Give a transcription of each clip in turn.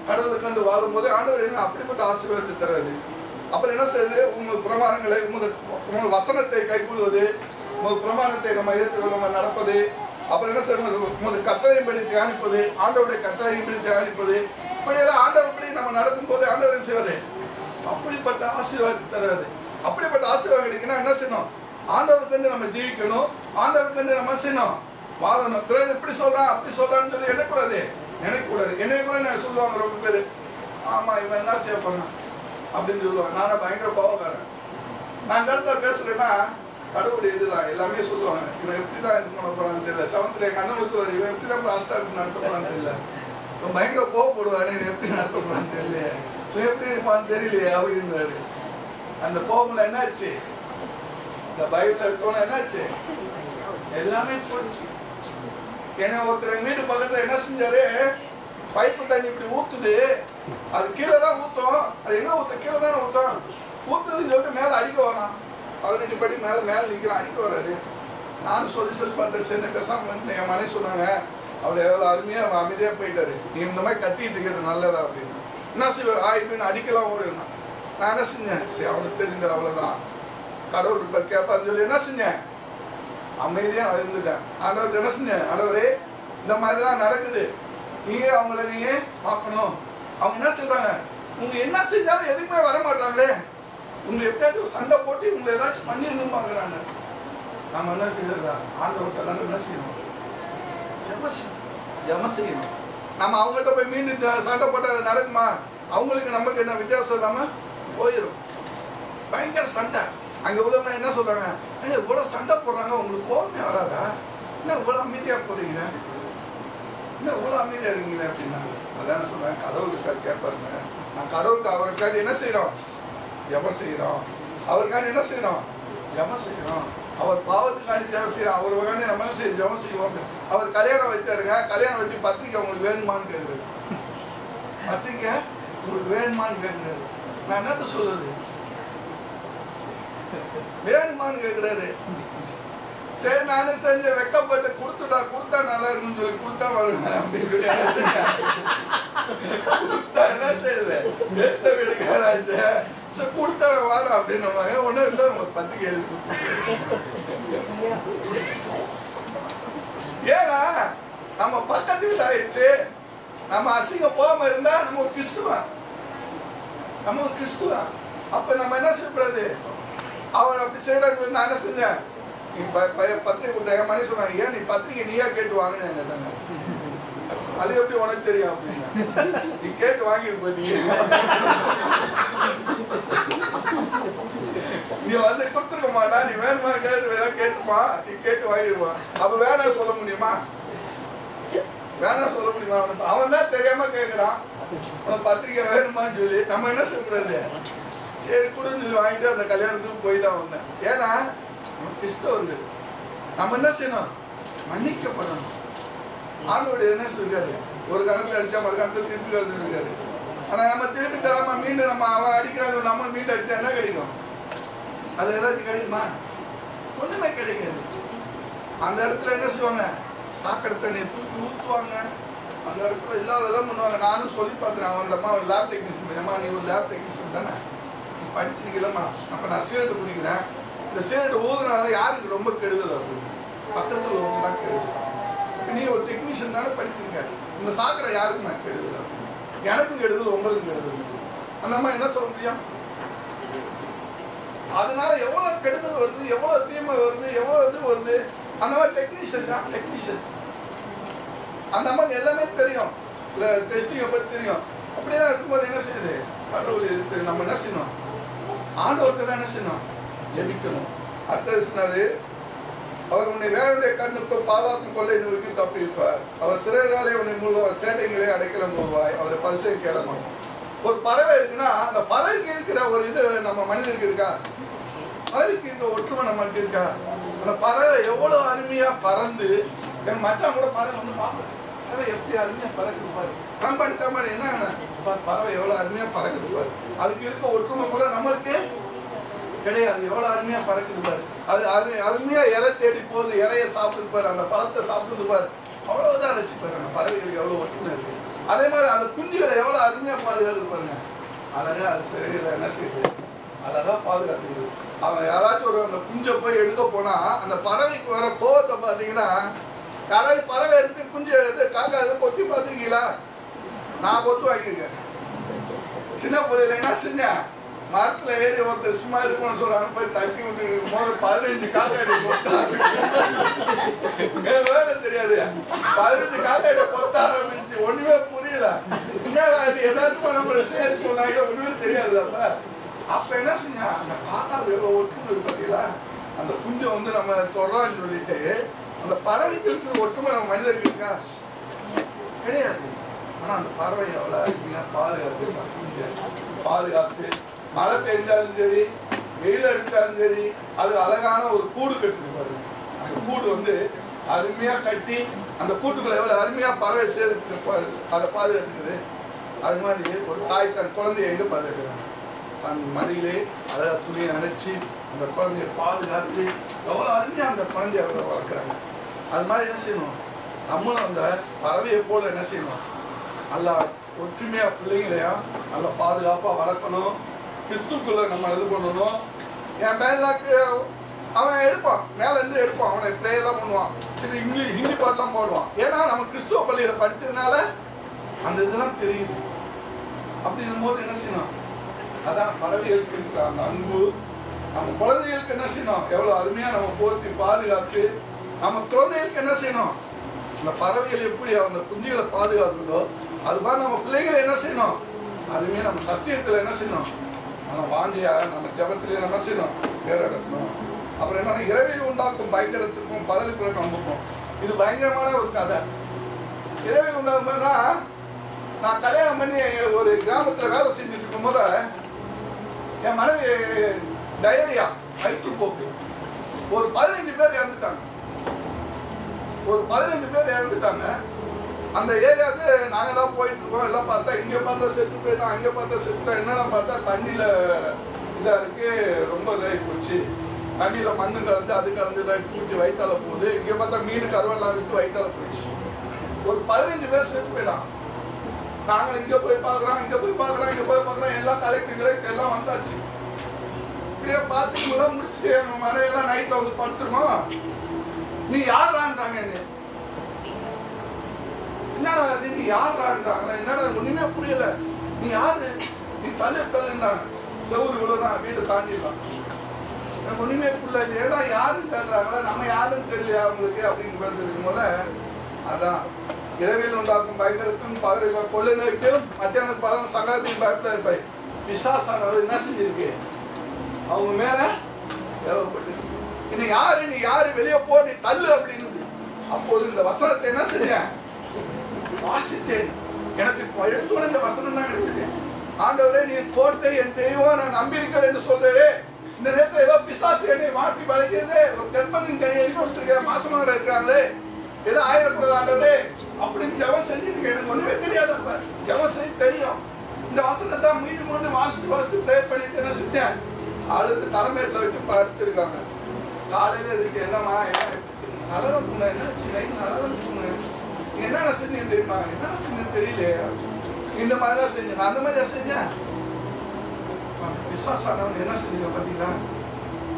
கடவுளை கண்டு வாழும்போது ஆண்டவர் என்ன அப்படிப்பட்ட ஆசீர்வாதத்தை தராது. அப்புறம் என்ன செய்யுது? உமது பிரமாணங்களை உமது வசனத்தை கைக்கொள்வது, உமது பிரமாணத்தை நம்ம ஏற்று நம்ம நடப்பது, அப்புறம் என்ன செய்வது? உமது கட்டளையின்படி தியானிப்பது, ஆண்டவருடைய கட்டளையின்படி தியானிப்பது, இப்படியெல்லாம் ஆண்டவர்படி நம்ம நடக்கும் போது ஆண்டவர் என்ன செய்வாரு? அப்படிப்பட்ட ஆசீர்வாதத்தை தராது. அப்படிப்பட்ட ஆசீர்வாதம் கிடைக்கணும் என்ன செய்யணும்? ஆண்டவருக்கு நம்ம ஜீவிக்கணும், ஆண்டவருக்கு நம்ம செய்யணும், வாழணும். பிறகு இப்படி சொல்றான் அப்படி சொல்றான்னு சொல்லி என்னக்கூடாது, நினைக்கக்கூடாது. என்னைய கூட நான் சொல்லுவாங்க ரொம்ப பேர், ஆமா இவன் என்ன செய்ய போறான் அப்படின்னு சொல்லுவாங்க. நானும் பயங்கர கோபக்காரன். நான் இந்த இடத்துல பேசுறேன்னா கடவுளுடைய இதுதான் எல்லாமே சொல்லுவாங்க. இவன் எப்படிதான் இது பண்ண போறான்னு தெரியல. செவன்த்ல எங்க அண்ணன் ஊத்துவாரு, இவன் எப்படிதான் ஹாஸ்டல் நடத்த போறான்னு தெரியல, இவன் பயங்கர கோவப்படுவானே, இவன் எப்படி நடத்த போறான்னு தெரியல, இவன் எப்படி இருப்பான்னு தெரியலையே அப்படின்னாரு. அந்த கோபம்ல என்னாச்சு? இந்த பைபிள் எடுத்தோன்னு என்னாச்சு? எல்லாமே போச்சு. ஏன்னா ஒருத்தர் எங்க வீட்டு பக்கத்துல என்ன செஞ்சாரு? பைப்பு தண்ணி இப்படி ஊத்துது, அது கீழே தான் ஊத்தும், அது எங்க ஊத்த கீழே தானே ஊத்தும், ஊத்துதுன்னு சொல்லிட்டு மேல அடிக்க வரான். 15 படி மேல நிற்கிறான், அடிக்க வராரு. நானும் சொல்லி பார்த்தேன், சேர்ந்து பேசாம வந்து என் மனைவி சொன்னாங்க, அவளை எவ்வளவு அருமையா அமைதியா போயிட்டாரு, நீ இந்த மாதிரி கத்திட்டு இருக்கிறது நல்லதா அப்படின்னு. என்ன செய்வார்? இப்படின்னு அடிக்கலாம் ஒரு நான் என்ன செஞ்சேன்? சரி அவனுக்கு தெரிஞ்சது அவ்வளவுதான், கடவுள் இப்ப கேட்பான்னு சொல்லி என்ன செஞ்சேன்? அமைதியா இருந்துட்டேன். ஆண்டவர் என்ன செஞ்சேன்? ஆண்டவரே இந்த மாதிரிலாம் நடக்குது, நீங்க அவங்கள நீங்க பார்க்கணும். அவங்க என்ன சொல்றாங்க? உங்க என்ன செஞ்சாலும் எதுக்குமே வர மாட்டாங்களே, உங்களை எப்படியாச்சும் சண்டை போட்டு உங்களை ஏதாச்சும் பண்ணிடணும்னு பாக்குறாங்க. நம்ம என்ன செய்யறதா? ஆண்டவர்கிட்ட தானே என்ன செய்யணும்? ஜெபம் செய்யணும். நம்ம அவங்ககிட்ட போய் மீண்டும் சண்டை போட்டா அது நடக்குமா? அவங்களுக்கு நமக்கு என்ன வித்தியாசம் இல்லாம போயிடும். பயங்கர சண்டை. அங்க உள்ளவங்க என்ன சொல்றாங்க? இவ்வளவு சண்டை போடுறாங்க, உங்களுக்கு கோபமே வராதா? என்ன இவ்வளவு அமைதியா போறீங்க, என்ன இவ்வளவு அமைதியா இருக்கீங்களே அப்படின்னா, அதான் சொல்றேன், கடவுளுக்காக கேட்பாருங்க. நான் கடவுளுக்கு அவருக்காக என்ன செய்யறோம்? ஜெபம் செய்யறோம். அவருக்காக என்ன செய்யறோம்? ஜெபம் செய்யறோம். அவர் பாவத்துக்காண்டி ஜெபம் செய்யறோம். அவர் வகையான நம்ம ஜெபம் செய்வோம். அவர் கல்யாணம் வச்சாருங்க, கல்யாணம் வச்சு பத்திரிக்கை உங்களுக்கு வேணுமான்னு கேட்குறது, பத்திரிக்கை உங்களுக்கு வேணுமான்னு கேட்குறாரு. நான் என்னத்த சொல்றது? வேணுமான்னு கேட்குறாரு. சரி நானும் செஞ்ச வெக்கப்பட்டு கொடுத்தா நல்லா இருக்குன்னு சொல்லி கொடுத்தா வருங்க அப்படின்னு கொடுத்தா என்ன செய்யுது? சேர்த்த வீடுக்காராச்சு சரி கொடுத்தா வாரம் அப்படின்னு ஒன்றும் இல்லை, ஒரு பத்திரிக்கை எழுதி கொடுத்து. ஏன்னா நம்ம பக்கத்து வீடு ஆயிடுச்சு, நம்ம அசிங்கம் போகாம இருந்தா நம்ம ஒரு கிறிஸ்துவன், நம்ம ஒரு கிறிஸ்துவன். அப்ப நம்ம என்ன செய்யக்கூடாது? அவர் அப்படி செய்யறாரு. நான் என்ன செஞ்சேன்? நீ பத்திரிகை கொடுத்த என் மனைவி சொன்னாங்க, ஏன் நீ பத்திரிகை நீயா கேட்டு வாங்கினேன் கேட்டாங்க. அது எப்படி உனக்கு தெரியும் அப்படின்னா, நீ கேட்டு வாங்கிட்டு போயிட்டீங்க, நீ வந்து கொடுத்துருக்க மாட்டா, நீ வேணுமா கேட்டு ஏதாவது கேட்டுமா, நீ கேட்டு வாங்கிடுவான். அப்ப வேணா சொல்ல முடியுமா? வேணா சொல்ல முடியுமா? அவன் தான் தெரியாம கேட்கறான், அவன் பத்திரிகை வேணுமான்னு சொல்லி. நம்ம என்ன சொல்லக்கூடாது? சரி குடுன்னு சொல்லி வாங்கிட்டு அந்த கல்யாணத்துக்கு போய் தான் வந்தேன். ஏன்னா கிறிஸ்தவர்கள் நம்ம என்ன செய்யணும்? மன்னிக்கப்படணும். ஆண்டவருடைய என்ன சொல்லிருக்காரு? ஒரு கணத்துல அடிச்சா மறு கணத்துல திருப்பி இருக்காரு. ஆனா நம்ம திருப்பி தராம மீண்டும் நம்ம அவன் அடிக்கிறாங்க, நம்ம மீண்டும் அடிச்சா என்ன கிடைக்கும்? அது ஏதாச்சும் கிடைக்குமா? ஒண்ணுமே கிடைக்காது. அந்த இடத்துல என்ன செய்வாங்க? சாக்கடை தண்ணியை தூக்கி ஊற்றுவாங்க. அந்த இடத்துல இல்லாதெல்லாம் பண்ணுவாங்க. நானும் சொல்லி பார்த்தேன். அவன் அந்த அம்மா லேப் டெக்னீஷியன், அம்மா நீ ஒரு லேப் டெக்னீஷியன் தானே, நீ படிச்சிருக்கலம்மா, அப்போ நான் சிகரெட்டு குடிக்கிறேன், இந்த சிகரெட்டு ஊதுனால யாருக்கு ரொம்ப கெடுதல் அப்படின்னு, பக்கத்தில் ஒன்று தான் கெடுதல். இப்போ நீ ஒரு டெக்னீஷியன் தானே படிச்சிருக்க, இந்த சாக்கடை யாருக்கும் நான் கெடுதல் அப்படின்னு, எனக்கும் கெடுதல் உங்களுக்கும் கெடுதல். அந்த அம்மா என்ன சொல்ல முடியும்? அதனால எவ்வளோ கெடுதல் வருது, எவ்வளோ தீமை வருது, எவ்வளோ இது வருது. அந்த மாதிரி டெக்னீஷியன் தான் டெக்னீஷியன். அந்த அம்மாவுக்கு எல்லாமே தெரியும், இல்லை டெஸ்டிங்கை பற்றி தெரியும். அப்படியே தான் இருக்கும்போது என்ன செய்யுது? கடவுள் இது நம்ம என்ன செய்யணும்? ஆண்டவருக்கு தான் என்ன செய்யணும்? ஜெபிக்கணும். அடுத்தது சொன்னாரு, அவர் உன்னை வேறொடைய கண்ணுக்கு பாதாளம் கொள்ளை நோக்கி தப்பியிருப்பார். அவர் சிறையினாலே உன்னை முழுவ சேட்டைங்களே அடைக்கலம் போவாய், அவரை பரிசை கேளணும். ஒரு பறவை இருக்குன்னா அந்த பறவைக்கு இருக்கிற ஒரு இது நம்ம மனிதனுக்கு இருக்கா? பறவைக்கு இருக்கிற ஒற்றுமை நம்மளுக்கு இருக்கா? அந்த பறவை எவ்வளோ அருமையா பறந்து, என் மச்சான் கூட பறவை வந்து பார்ப்பேன், பறவை எப்படி அருமையா பறக்குது பாரு. நம்ம எடுத்த மாதிரி என்ன பறவை எவ்வளோ அருமையா பறக்குது பாரு. அதுக்கு இருக்க ஒற்றுமை கூட நம்மளுக்கு கிடையாது. எவ்வளோ அருமையா பறக்குது பாரு. அது அருமையா இறை தேடி போகுது, இறைய சாப்பிடுது பாரு, அந்த பழத்தை சாப்பிடுது பாரு. அவ்வளவுதான் ரசிப்பாரு. அந்த பறவைகளுக்கு எவ்வளோ ஒற்றுமை இருக்கு. அதே மாதிரி அந்த குஞ்சுகளை எவ்வளோ அருமையா பாதுகாத்து பாருங்க. அழகா அது சரியில்லை என்ன செய்யுது, அழகா பாதுகாத்துக்குது. அவன் யாராச்சும் ஒரு அந்த குஞ்சை போய் எடுக்க போனா அந்த பறவைக்கு வர கோவத்தை பார்த்தீங்கன்னா, யாராவது பறவை எடுத்து குஞ்சு எடுத்து காக்கா எடுத்து கொத்தி பார்த்துருக்கீங்களா? நான் கொத்து வாங்கியிருக்கேன். சின்ன பிள்ளையில என்ன செஞ்சேன், மரத்துல ஏறி ஒருத்தர் சும்மா இருக்கும்னு சொல்றாங்க, போய் தட்டி விட்டு போது 15 காக்காடி கொத்தாரு. வேலை தெரியாது, 15 காக்காடி கொத்த ஆரம்பிச்சு. ஒண்ணுமே புரியல. எதாச்சும் நம்மள சரி சொன்னாங்க, ஒண்ணுமே தெரியாது. அப்ப என்ன செஞ்சா, அந்த காக்காவுக்கு எவ்வளவு ஒற்றுமை இருக்கு பார்த்தீங்களா? அந்த குஞ்சை வந்து நம்ம தொடரான்னு சொல்லிட்டு அந்த பறவைக்கு இருக்கிற ஒற்றுமை நம்ம மனிதருக்கு இருக்கா? கிடையாது. ஆனா அந்த பறவை எவ்வளவு அருமையா பாதுகாத்து குஞ்சை பாதுகாத்து, மழை பெஞ்சாலும் சரி வெயில் அடிச்சாலும் சரி அது அழகான ஒரு கூடு கட்டுது பாருங்க. அந்த கூடு வந்து அருமையா கட்டி அந்த கூட்டுக்குள்ள எவ்வளவு அருமையா பறவை சேர்த்து அதை பாதுகாத்துக்குது. அது மாதிரி ஒரு தாய் தன் குழந்தைய எங்க பாதுகாக்கிறாங்க, தன் மடியிலே அழகா துணியை அணைச்சி அந்த குழந்தைய பாதுகாத்து எவ்வளவு அருமையா அந்த குழந்தைய எவ்வளவு வளர்க்குறாங்க. அது மாதிரி என்ன செய்யணும், நம்மளும் அந்த பறவையை போல என்ன செய்யணும், நல்லா ஒற்றுமையா பிள்ளைங்களையா நல்லா பாதுகாப்பா வளர்க்கணும். கிறிஸ்துக்குள்ள நம்ம இது பண்ணணும். என் பையனுக்கு அவன் எடுப்பான், மேல இருந்து எடுப்பான், அவனை ப்ரே எல்லாம் பண்ணுவான், சரி இங்கிலீஷ் ஹிந்தி பாட்டெல்லாம் போடுவான். ஏன்னா நம்ம கிறிஸ்துவ பள்ளியில படிச்சதுனால அந்த இதெல்லாம் தெரியுது. அப்படிங்கும் போது என்ன செய்யணும், அதான் பறவைகளுக்கு இருக்கிற அந்த அன்பு நம்ம குழந்தைகளுக்கு என்ன செய்யணும், எவ்வளவு அருமையா நம்ம போற்றி பாதுகாத்து நம்ம குழந்தைகளுக்கு என்ன செய்யணும், அந்த பறவைகள் எப்படி அந்த குஞ்சுகளை பாதுகாக்குதோ அது மாதிரி நம்ம பிள்ளைகளை என்ன செய்யணும், அருமையா நம்ம சத்தியத்துல என்ன செய்யணும், நம்ம வாஞ்சியா நம்ம ஜபத்திலேயே என்ன செய்யணும், வேற எடுக்கணும். அப்புறம் என்ன, இரவில் உண்டாக்கும் பயங்கரத்துக்கும் பலனுக்குள்ள நம்புவோம். இது பயங்கரமான ஒரு கதை. இரவில் உண்டாகும்னா, நான் கல்யாணம் பண்ணி ஒரு கிராமத்துல வேலை செஞ்சுட்டு இருக்கும் போது என் மனைவி டைரியா வயிற்றுப்போக்கு ஒரு 15 பேர் இறந்துட்டாங்க. ஒரு 15 பேர் இறந்துட்டாங்க. அந்த ஏரியாவுக்கு நாங்கள் தான் போயிட்டு இருக்கோம். எல்லாம் பார்த்தா இங்கே பார்த்தா செத்து போயிட்டோம், அங்கே பார்த்தா செத்துட்டோம். என்னென்ன பார்த்தா தண்ணியில் இதாக இருக்கு, ரொம்ப இதாகி போச்சு. தண்ணியில் மண்ணு கலந்து அது கலந்து இதாகி பூச்சி வயிற்றால போகுது. இங்கே பார்த்தா மீன் கருவெல்லாம் விற்று வயிற்றால போயிடுச்சு. ஒரு 15 பேர் செத்து போயிட்டான். நாங்கள் இங்கே போய் பார்க்குறோம், இங்கே போய் பார்க்குறோம், இங்கே போய் பார்க்குறோம். எல்லாம் கலெக்டருக்கு எல்லாம் வந்தாச்சு. இப்படியே பார்த்துட்டு முடிச்சுட்டு எங்கள் மனைவியெல்லாம் நைட்டில் வந்து படுத்துருக்கோம். நீ யாரான்றாங்க, என்னடா அது, நீ யாரான்றாங்க, என்னடா ஒண்ணுமே புரியல. நீ யாரு, நீ தள்ளுன்றாங்க. செவ்வறு இவ்வளவுதான், வீட்டை தாண்டிடலாம். எனக்கு ஒண்ணுமே புரியல. இது ஏடா யாருன்னு கேட்கறாங்களா, நம்ம யாருன்னு தெரியலையா அவங்களுக்கு அப்படின்னு இருக்கும் போத, அதான் இரவில் உண்டாக்கும் பயங்கரத்தும் பகலை கொள்ளை நோய்க்கும் மத்தியானம் பதம் சங்கரத்தையும் பயப்பட இருப்பாய். பிசாசானவர் என்ன செஞ்சிருக்கு, அவங்க மேல தேவைப்பட்டு இன்னும் யாரு, நீ யாரு, வெளியே போ, நீ தள்ளு அப்படின்னு. அப்போது இந்த வசனத்தை என்ன செஞ்சேன், வாசித்தேன். எனக்கு எழுத்தோட இந்த வசனம் தான் கிடைச்சது. ஆண்டவரே நீ கோட்டை, என் தெய்வம், நான் நம்பியிருக்கிறேன் என்று சொல்றே. இந்த நேரத்தில் ஏதோ பிசாசு என்னை மாற்றி படைக்கிறது, ஒரு கர்ப்பத்தின் கனியை கொடுத்துருக்கிற மாசமாக இருக்காங்களே, ஏதோ ஆயிரக்கூடாது ஆண்டவரே அப்படின்னு ஜபம் செஞ்சுட்டு எனக்கு ஒண்ணுமே தெரியாதப்ப ஜபம் செய்ய தெரியும். இந்த வசனத்தை மீண்டும் மீண்டும் வாசித்து ப்ரே பண்ணிட்டு என்ன செஞ்சேன், ஆளுக்கு தலைமையில வச்சு படுத்திருக்காங்க. காலையில இருக்கு, என்னம்மா என்ன நலவன் புண்ணு, என்னாச்சு நலவன் புண்ணு, என்னென்ன செஞ்சேன் தெரியுமா, என்னென்ன செஞ்சேன் தெரியலையே, இந்த மாதிரிலாம் செஞ்சேன். நான் அந்த மாதிரியா செஞ்சேன். விசுவாசானவன் என்ன செஞ்சீங்க பார்த்தீங்களா,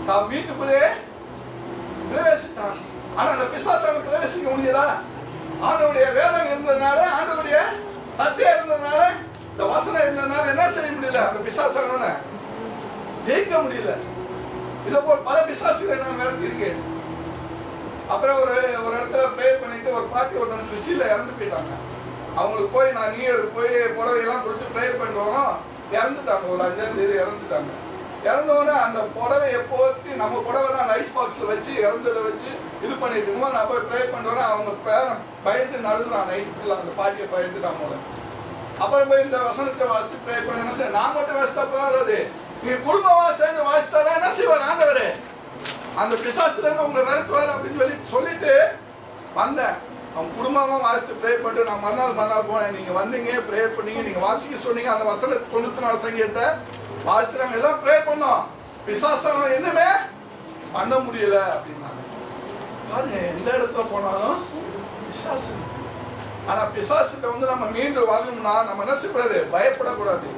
தான் வீட்டுக்குள்ளேயே பிரவேசித்தான். ஆனா அந்த பிசாசானவன் பிரவேசிக்க முடியதா, ஆண்டவருடைய வேதம் இருந்ததுனால, ஆண்டவருடைய சத்தியம் இருந்ததுனால, இந்த வசனம் இருந்ததுனால என்ன செய்ய முடியல, அந்த பிசாசானவனை ஜெயிக்க முடியல. இதை போல் பல பிசாசுகளை நான் விளக்கியிருக்கேன். அப்புறம் ஒரு இடத்துல ப்ரே பண்ணிட்டு ஒரு பாட்டி ஒருத்தவங்க கிறிஸ்டியில் இறந்து போயிட்டாங்க. அவங்களுக்கு போய் நான் நியூ போய் புடவையெல்லாம் கொடுத்து ப்ரே பண்ணிட்டு வரோம். இறந்துட்டாங்க, ஒரு 5ஆம் தேதி இறந்துட்டாங்க. இறந்தோடனே அந்த புடவையை போற்றி நம்ம புடவை தான் ஐஸ் பாக்ஸில் வச்சு இறந்ததை வச்சு இது பண்ணிட்டு இருக்கோம். நான் போய் ப்ரே பண்ணிட்டு வரேன். அவங்க பேரன் பயந்து நடுறான், நைட் ஃபுல்லாக அந்த பாட்டியை பயந்துட்டான் போல. அப்புறம் போய் இந்த வசனத்தை வாசித்து ப்ரே பண்ண, சார் நான் மட்டும் வாசித்தா போகாது, நீங்க குடும்பமா சேர்ந்து வாசித்தாதான் என்ன செய்வார் ஆண்டவரே, அந்த பிசாசுல இருந்து உங்களை விரட்டுவார் அப்படின்னு சொல்லிட்டு வந்தேன். அவங்க குடும்பமா வாசித்து ப்ரே பண்ணிட்டு நான் மறுநாள் போனேன். நீங்க வந்தீங்க, ப்ரே பண்ணீங்க, நீங்க வாசிக்க சொன்னீங்க. அந்த வசன 94 சங்கீதத்தை வாசித்து எல்லாம் ப்ரே பண்ணோம். பிசாசான என்னமே பண்ண முடியல அப்படின்னாங்க. பாருங்க, எந்த இடத்துல போனாலும் பிசாசு ஆனா பிசாசுகிட்ட வந்து நம்ம மீண்டும் வரணும்னா நம்ம என்ன செய்யக்கூடாது? பயப்படக்கூடாது,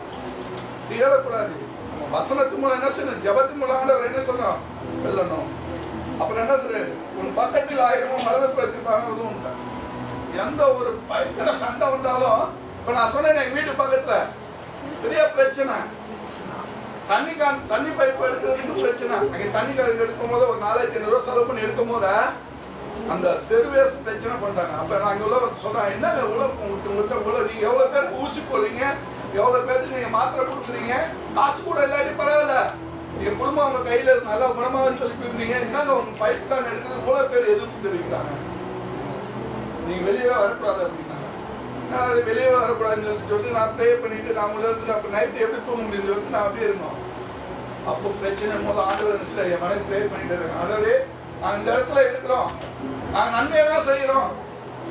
திகழக்கூடாது. நம்ம வசனத்து மூலம் என்ன செய்யணும்? ஜபத்து மூலம் ஆண்டவர் என்ன சொல்லணும்? வெல்லணும். அப்புறம் என்ன சொல்றாரு? உன் பக்கத்தில் 1000 மரணப்படுத்திருப்பாங்க. எந்த ஒரு பயங்கர சண்டை வந்தாலும், இப்ப நான் சொன்னேன் எங்க வீட்டு பக்கத்துல பெரிய பிரச்சனை, தண்ணி பைப் எடுக்கிறதுக்கு பிரச்சனை. அங்கே தண்ணி கலந்து எடுக்கும் போது ஒரு 4500 செலவு பண்ணி எடுக்கும் போது அந்த தெருவேஸ் பிரச்சனை பண்றாங்க. அப்ப நான் இங்க உள்ள சொல்றேன், என்ன உங்கள்கிட்ட உள்ள நீங்க எவ்வளவு பேருக்கு ஊசி போடுறீங்க, எவ்வளவு பேருக்கு நீங்க மாத்திரை கொடுக்குறீங்க, காசு கூட இல்லாட்டி பரவாயில்ல, என் குடும்பம் அவங்க கையில நல்லா குணமாகன்னு சொல்லி போயிருந்தீங்க, என்னங்க உங்க பைப் கான் எடுக்கிறது இவ்வளவு பேர் எதிர்ப்பு தெரிவிக்கிறாங்க, நீங்க வெளியே வரக்கூடாது அப்படின்னாங்க. நான் அது வெளியே வரக்கூடாதுன்னு சொல்லிட்டு நான் ப்ரே பண்ணிட்டு நான் முதல்ல அப்போ நைட்டு எப்படி தூங்க முடியும்னு சொல்லிட்டு நான் அப்படியே இருந்தோம். அப்போ பிரச்சனை போது ஆண்டவர் என் மனைவி ப்ரே பண்ணிட்டு இருக்கேன். ஆண்டவரே நாங்கள் இந்த இடத்துல இருக்கிறோம், நாங்கள் நன்மையை தான் செய்கிறோம்,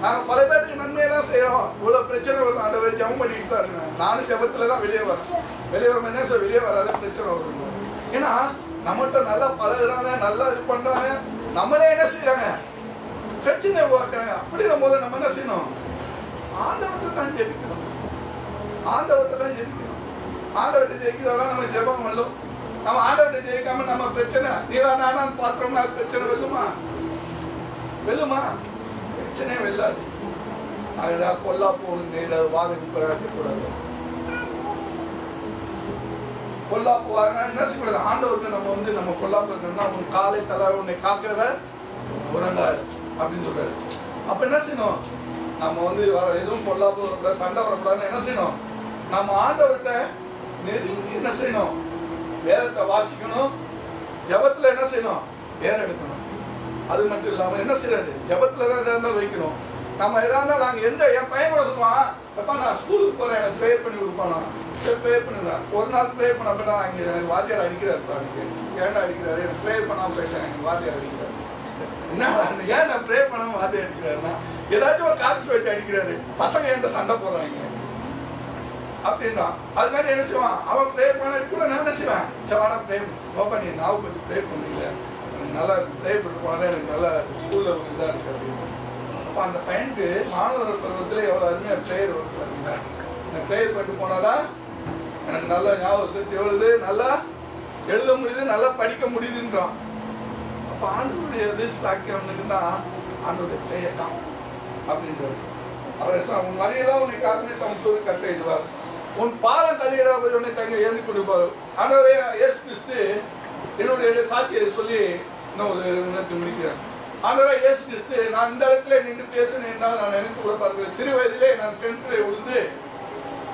நாங்கள் பல பேருக்கு நன்மையை தான் செய்கிறோம், இவ்வளோ பிரச்சனை வரும். ஆண்டவர் ஜெபம் பண்ணிட்டு தான் இருக்கேன். நானும் ஜெபத்தில் தான் வெளியே வரேன். வெளியே வர என்ன சார் வெளியே வராத பிரச்சனை வரும். ஏன்னா நம்மகிட்ட நல்லா பழகுறாங்க, நல்லா இது பண்ணுறாங்க, நம்மளே என்ன செய்யறாங்க? பிரச்சனை உருவாக்குறாங்க. அப்படின்னும் போது நம்ம என்ன செய்யணும்? ஆண்டவர்கிட்ட தான் ஜெபிக்கணும், ஆண்டவர்கிட்ட தான் ஜெபிக்கணும். ஆண்டவர்கிட்ட ஜெயிக்கிறதா நம்ம ஜெபம் வெல்லும். நம்ம ஆண்டவர்கிட்ட ஜெயிக்காம நம்ம பிரச்சனை நீரா நானான்னு பார்த்தோம்னா பிரச்சனை வெல்லுமா? வெல்லுமா? பிரச்சனையே வெல்லாது. அதுதான் பொல்லாப்பு நேராக வாதிக்க கூடாது. பொல்லாப்பு வாங்க என்ன செய்யக்கூடாது? ஆண்டவருக்கு நம்ம வந்து நம்ம பொல்லாப்பு இருக்கணும்னா உன் காலை தலை உன்னை காக்கிறவர் உறங்காது அப்படின்னு சொல்றாரு. அப்ப என்ன செய்யணும்? நம்ம வந்து எதுவும் பொல்லாப்பு வரக்கூடாது, சண்டை வரக்கூடாதுன்னு என்ன செய்யணும்? நம்ம ஆண்டவர்கிட்ட என்ன செய்யணும்? வேதத்தை வாசிக்கணும், ஜபத்துல என்ன செய்யணும்? வேதம் எடுக்கணும். அது மட்டும் இல்லாம என்ன செய்யறது? ஜபத்துல தான் எதாவது வைக்கணும். நம்ம எதாவது நாங்க என் பையன் கூட சொல்லுவான், எப்பா நான் ஸ்கூலுக்கு போறேன், எனக்கு ப்ரே பண்ணி கொடுப்பானா? சரி ப்ரே பண்ணிடுறேன். ஒரு நாள் ப்ரே பண்ண போயிட்டா அங்கே எனக்கு வாத்தியார் அடிக்கிறாருப்பா, எனக்கு ஏன்டா அடிக்கிறாரு? எனக்கு ப்ரே பண்ணாம போயிட்டேன், எனக்கு வாத்தியார் அடிக்கிறாரு. என்ன ஏன் நான் ப்ரே பண்ணாம வாத்தியார் அடிக்கிறாருன்னா ஏதாச்சும் ஒரு காப்பி வச்சு அடிக்கிறாரு, பசங்க என்கிட்ட சண்டை போடுறாங்க அப்படின்னா அதுக்காண்டி என்ன செய்வான்? அவன் ப்ரே பண்ண கூட நான் என்ன செய்வேன்? சவானா ப்ரே பாப்பா நீ நாவு பற்றி ப்ரே பண்ணுறீங்களே, எனக்கு நல்லா ப்ரே பண்ணி போனால் எனக்கு நல்லா ஸ்கூலில் ஒரு இதாக இருக்கு அப்படின்னு. அப்போ அந்த பையனுக்கு மாணவர் பருவத்தில் எவ்வளோ அருமையாக ப்ரேயர் வருது பார்த்தீங்களா? எனக்கு ப்ரேயர் பண்ணிட்டு போனாதான் எனக்கு நல்லா ஞாபகம் சக்தி வருது, நல்லா எழுத முடியுது, நல்லா படிக்க முடியுதுன்றான். அப்போ ஆண்டவருடைய இது ஸ்லாக்கியம்னுக்குன்னா ஆண்டவருடைய ப்ரேயர் தான் அப்படின்றது. அவர் உன் வழியெல்லாம் உன்னை காத்துனே தமக்கு கட்டளையிடுவார், உன் பாதம் தள்ளியிடா போய் உன்னை தங்க ஏந்தி கொடுப்பார். ஆண்டவரே இயேசு கிறிஸ்து என்னுடைய சாட்சியை சொல்லி இன்னும் ஒரு உணர்த்தி முடிக்கிறேன். ஆண்டவரே இயேசு கிறிஸ்து நான் இந்த இடத்துல நின்று பேசணும் என்னால் நான் நினைத்து கூட பார்க்கிறேன். சிறு வயதிலே நான் கிணற்றிலே விழுந்து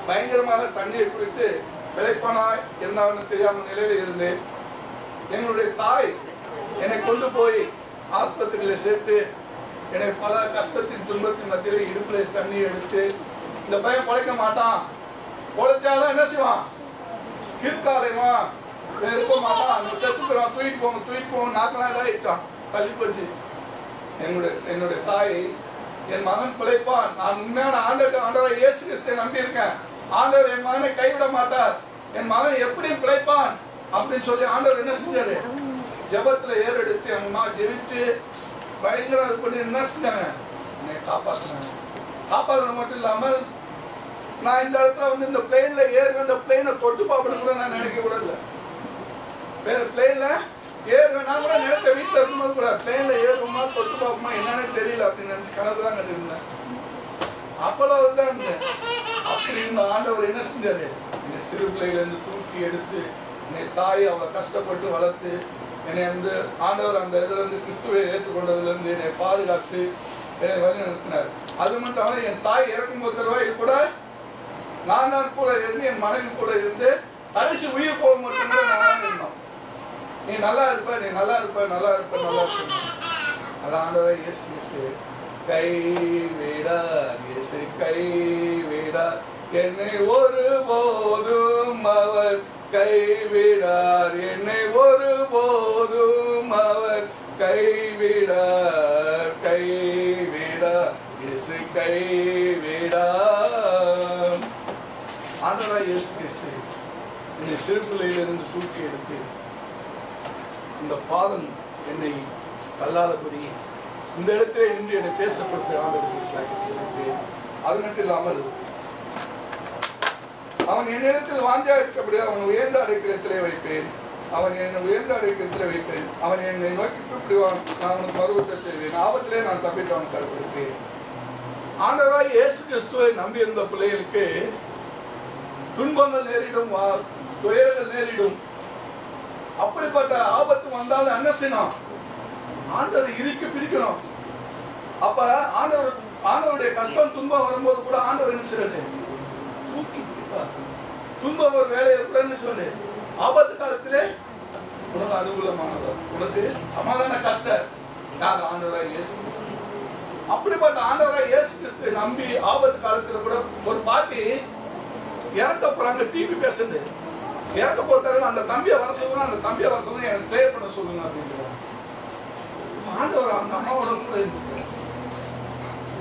பயங்கரமாக தண்ணீர் குடித்து பிழைப்பானா என்னன்னு தெரியாமல் நிலையில இருந்தேன். எங்களுடைய தாய் என்னை கொண்டு போய் ஆஸ்பத்திரியில் சேர்த்து என்னை பல கஷ்டத்தின் துன்பத்தின் மத்தியிலே இடுப்பில் தண்ணி எடுத்து இந்த பையன் பொழைக்க மாட்டான், பொழைச்சாலும் என்ன செய்வான்? கிற்காலைமா இருக்க மாட்டான், அந்த செத்துக்கிறான், தூக்கிட்டு போவோம் நாக்கெல்லாம் இதாகிடுச்சான், தள்ளி போச்சு. என்னுடைய தாய் என் மகன் பிழைப்பான், நான் உண்மையான ஆண்டவரை இயேசு கிறிஸ்துவை நம்பி இருக்கேன், ஆண்டவர் என் மகனை கைவிட மாட்டார், என் மகன் எப்படியும் பிழைப்பான் அப்படின்னு சொல்லி ஆண்டவர் என்ன செஞ்சாரு? ஜபத்துல ஏறெடுத்து என் அம்மா ஜெபிச்சு பயங்கர இது பண்ணி என்ன செஞ்சாங்க? என்னை காப்பாற்றினாங்க. காப்பாற்றுறது மட்டும் இல்லாமல் நான் இந்த இடத்துல வந்து இந்த பிளேன்ல ஏறுவேன், இந்த பிளேனை தொட்டு பார்க்கணும் கூட நான் நினைக்க கூட இல்லை. பிளேன்ல ஏறுவேன் நான் கூட நினைச்ச வீட்டில் இருக்கும்போது கூட பிளேன்ல ஏறுவோமா தொட்டு பார்ப்போமா என்னன்னு தெரியல அப்படின்னு நினைச்சு கனவு தான் கட்டிருந்தேன். அப்பளவு தான் இருந்தேன். அப்படி இருந்த ஆண்டவர் என்ன செஞ்சாரு? என்னை சிறு பிள்ளையிலேருந்து தூக்கி எடுத்து என்னை தாய் அவளை கஷ்டப்பட்டு வளர்த்து என்னை வந்து ஆண்டவர் அந்த இதுல இருந்து கிறிஸ்துவை ஏற்றுக்கொண்டதுல இருந்து என்னை பாதுகாத்து என்னை வழி நடத்தினார். அது மட்டும் அவன் என் தாய் இறக்கும் போது கூட நான் தான் கூட இருந்து என் மனைவி கூட இருந்து கடைசி உயிர் போக மட்டும் கூட நான் இருந்தோம். நீ நல்லா இருப்ப, நீ நல்லா இருப்ப, நல்லா இருப்ப, நல்லா இருப்ப. அதான் ஆண்டவர் இயேசு கிறிஸ்து கைவிடார், இயேசு கைவிடார், என்னை ஒருபோதும் அவர் கைவிடார், என்னை ஒருபோதும் அவர் கைவிடார், கைவிடார், இயேசு கைவிடார். ஆண்டவராய் இயேசு கிறிஸ்து என்னை சிறு பிள்ளையிலிருந்து தூக்கி எடுத்து இந்த பாதம் என்னை தள்ளாதபடி இந்த இடத்துல நின்று என்னை பேசப்பட்டு ஆண்டவருக்கு சொல்லிட்டு அது மட்டும் இல்லாமல் அவன் என்னிடத்தில் வாஞ்சா இருக்கப்படி அவன் உயர்ந்த அடைக்கலத்திலே வைப்பேன். அவன் என்னை உயர்ந்த அடைக்கலத்திலே வைப்பேன். அவன் என்னை நோக்கி கூப்பிடுவான், நான் அவனுக்கு மறுவிட்ட செய்வேன். ஆபத்திலே நான் தப்பித்து அவன் கருப்படுத்தேன். ஆண்டவராய் இயேசு கிறிஸ்துவை நம்பி இருந்த பிள்ளைகளுக்கு துன்பங்கள் நேரிடும், துயரங்கள் நேரிடும். அப்படிப்பட்ட ஆபத்து வந்தாலும் என்ன செய்யணும்? ஆண்டவரை இறுக்கி பிடிக்கணும். அப்ப ஆண்டவருடைய கஷ்டம் துன்பம் வரும்போது கூட ஆண்டவர் என்ன செய்யறது? தூக்கி பிடிப்பார். துன்பம் ஒரு வேலையை கூட என்ன சொல்றது? ஆபத்து காலத்திலே உனக்கு அனுகூலமானவர், உனக்கு சமாதான கர்த்தர் யார்? ஆண்டவராய் இயேசு கிறிஸ்து. அப்படிப்பட்ட ஆண்டவராய் இயேசு கிறிஸ்துவை நம்பி ஆபத்து காலத்துல கூட ஒரு பாட்டி இறக்க போறாங்க, டிவி பேசுது. இறக்க போட்டாரு, அந்த தம்பியை வர சொல்லுங்க, அந்த தம்பியை வர சொல்லுங்க, எனக்கு ப்ரே பண்ண சொல்லுங்க அப்படிங்கிறார். ஆண்டவர் அந்த அம்மாவோட கூட இருக்கு.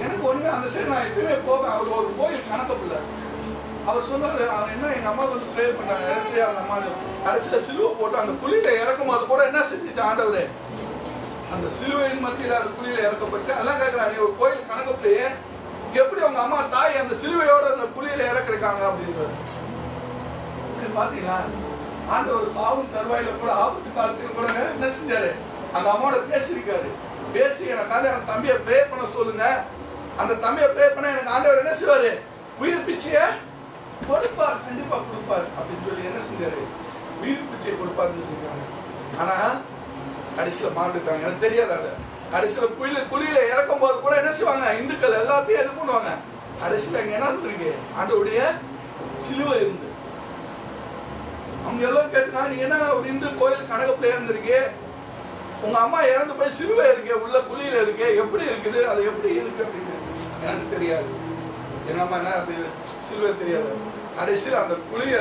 எனக்கு ஒண்ணுமே அந்த சைடு நான் எப்பயுமே போவேன். அவர் ஒரு கோயில் கணக்கப்பில்லை. அவர் சொன்னாரு, அவர் என்ன எங்க அம்மா வந்து ப்ரே பண்ணாங்க. அந்த அம்மா கடைசியில சிலுவை போட்டு அந்த குழியில இறக்கும் போது கூட என்ன செஞ்சிச்சு ஆண்டவரே? அந்த சிலுவையின் மத்தியில அந்த குழியில இறக்கப்பட்டு எல்லாம் கேட்கிறாங்க, நீ ஒரு கோயில் கணக்கப்பில்லையே, எப்படி அவங்க அம்மா தாய் அந்த சிலுவையோட அந்த குழியில இறக்குறாங்க அப்படின்றது. பாத்தீங்களா? ஆண்டவர் சாவும் தருவாயில கூட ஆபத்து காலத்தில் கூட என்ன செஞ்சாரு? அந்த அம்மாவோட பேசியிருக்காரு. பேசி எனக்காக என் தம்பியை ப்ரே பண்ண சொல்லுங்க, அந்த தம்பியை ப்ரே பண்ண எனக்கு ஆண்டவர் என்ன செய்வாரு? உயிர் பிச்சைய கொடுப்பார், கண்டிப்பா கொடுப்பார் அப்படின்னு சொல்லி என்ன செஞ்சாரு? உயிர் பிச்சை கொடுப்பாருன்னு சொல்லியிருக்காங்க. ஆனா கடைசியில மாண்டுட்டாங்க. எனக்கு தெரியாது. அது கடைசியில குழியில இறக்கும் போது கூட என்ன செய்வாங்க? இந்துக்கள் எல்லாத்தையும் இது பண்ணுவாங்க. கடைசியில இங்க என்ன இருக்கு? ஆண்டவருடைய சிலுவை இருந்து அவங்க எல்லாம் கேட்டுக்காங்க, நீங்க என்ன ஒரு இந்து கோயில் கணக்கப்பிள்ளையா இருந்திருக்கு, உங்க அம்மா இறந்து போய் சிலுவை இருக்கு, உள்ள குழியில இருக்கு, எப்படி இருக்குது, அது எப்படி இருக்கு அப்படின்னு எனக்கு தெரியாது. எங்க அம்மா என்ன அப்படி சிலுவை தெரியாது. கடைசியில் அந்த குழிய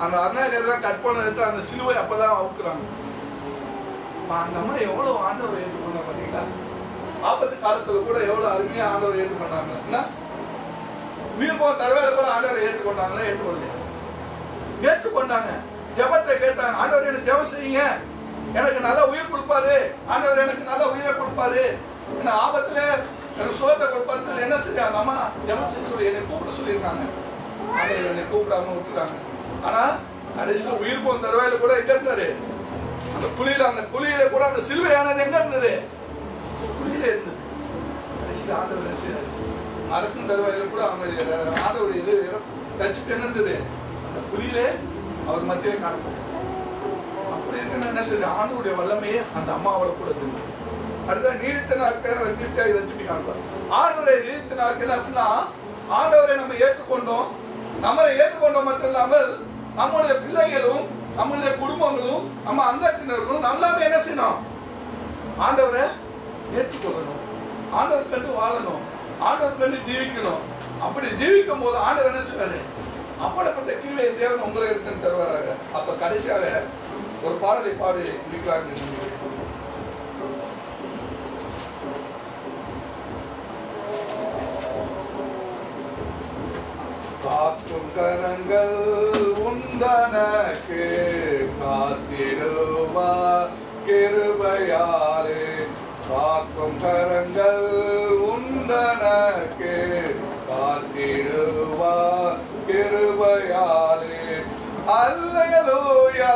அந்த அருணாச்சலம் கட் பண்ணிட்டு அந்த சிலுவை அப்பதான் அவுக்குறாங்க. அந்த அம்மா எவ்வளவு ஆண்டவரை ஏற்றுக்கொண்டா பாத்தீங்களா? ஆபத்து காலத்துல கூட எவ்வளவு அருமையா ஆண்டவரை ஏற்றுக்கொண்டாங்க. உயிர் போன தடவை கூட ஆண்டவரை ஏற்றுக்கொண்டாங்களா? ஏற்றுக்கொண்டாங்க. ஜெபத்தை கேட்டாங்க, ஆண்டவர் எனக்கு ஜெபம் செய்யுங்க, எனக்கு நல்ல உயிர் கொடுப்பாரு, ஆண்டவர் எனக்கு நல்ல உயிரை கொடுப்பாரு, என்ன ஆபத்துல எனக்கு சுகத்தை கொடுப்பாரு. என்ன செஞ்சாங்க? அம்மா ஜெபம் செய்ய சொல்லி என்னை கூப்பிட சொல்லியிருக்காங்க. ஆண்டவர் என்னை கூப்பிடாம விட்டுட்டாங்க. ஆனா கடைசியில் உயிர் போன தருவாயில கூட எங்க இருந்தாரு? அந்த குழியில கூட அந்த சிலுவையானது எங்க இருந்தது? குழியில இருந்தது. கடைசியில் ஆண்டவர் என்ன செய்யறாரு? மறக்கும் தருவாயில கூட அவங்க ஆண்டவர் இது ரட்சிப்பு என்ன இருந்தது? அந்த குழியிலே அவர் மத்தியிலே காணப்படும். அப்படி இருக்குன்னு என்ன செய்ய? ஆண்டவருடைய வல்லமையே அந்த அம்மாவோட கூட இருந்தது. அடுத்த நீடித்த நாட்கள் ரட்சிப்பை காண்பார். ஆண்டவரை நீடித்த நாட்கள் அப்படின்னா ஆண்டவரை நம்ம ஏற்றுக்கொண்டோம். நம்மளை ஏற்றுக்கொண்டோம் மட்டும் இல்லாமல் நம்முடைய பிள்ளைகளும் நம்மளுடைய குடும்பங்களும் நம்ம அங்கத்தினர்களும் நல்லாமே என்ன செய்யணும்? ஆண்டவரை ஏற்றுக்கொள்ளணும், ஆண்டவர் கண்டு வாழணும், ஆண்டவர் கண்டு ஜீவிக்கணும். அப்படி ஜீவிக்கும் போது ஆண்டவர் என்ன செய்வாரு? அப்படிப்பட்ட கிருபை தேவன் உங்களை இருக்குன்னு தருவாராக. அப்ப கடைசியாக ஒரு பாடலை பாடி இருக்கிறாங்க. காக்கும் கரங்கள் உந்தனக்கு காத்திடுவார் கிருபையாலே. காக்கும் கரங்கள் உந்தனக்கு காத்திடுவார் கிருபையாலே. அல்லேலூயா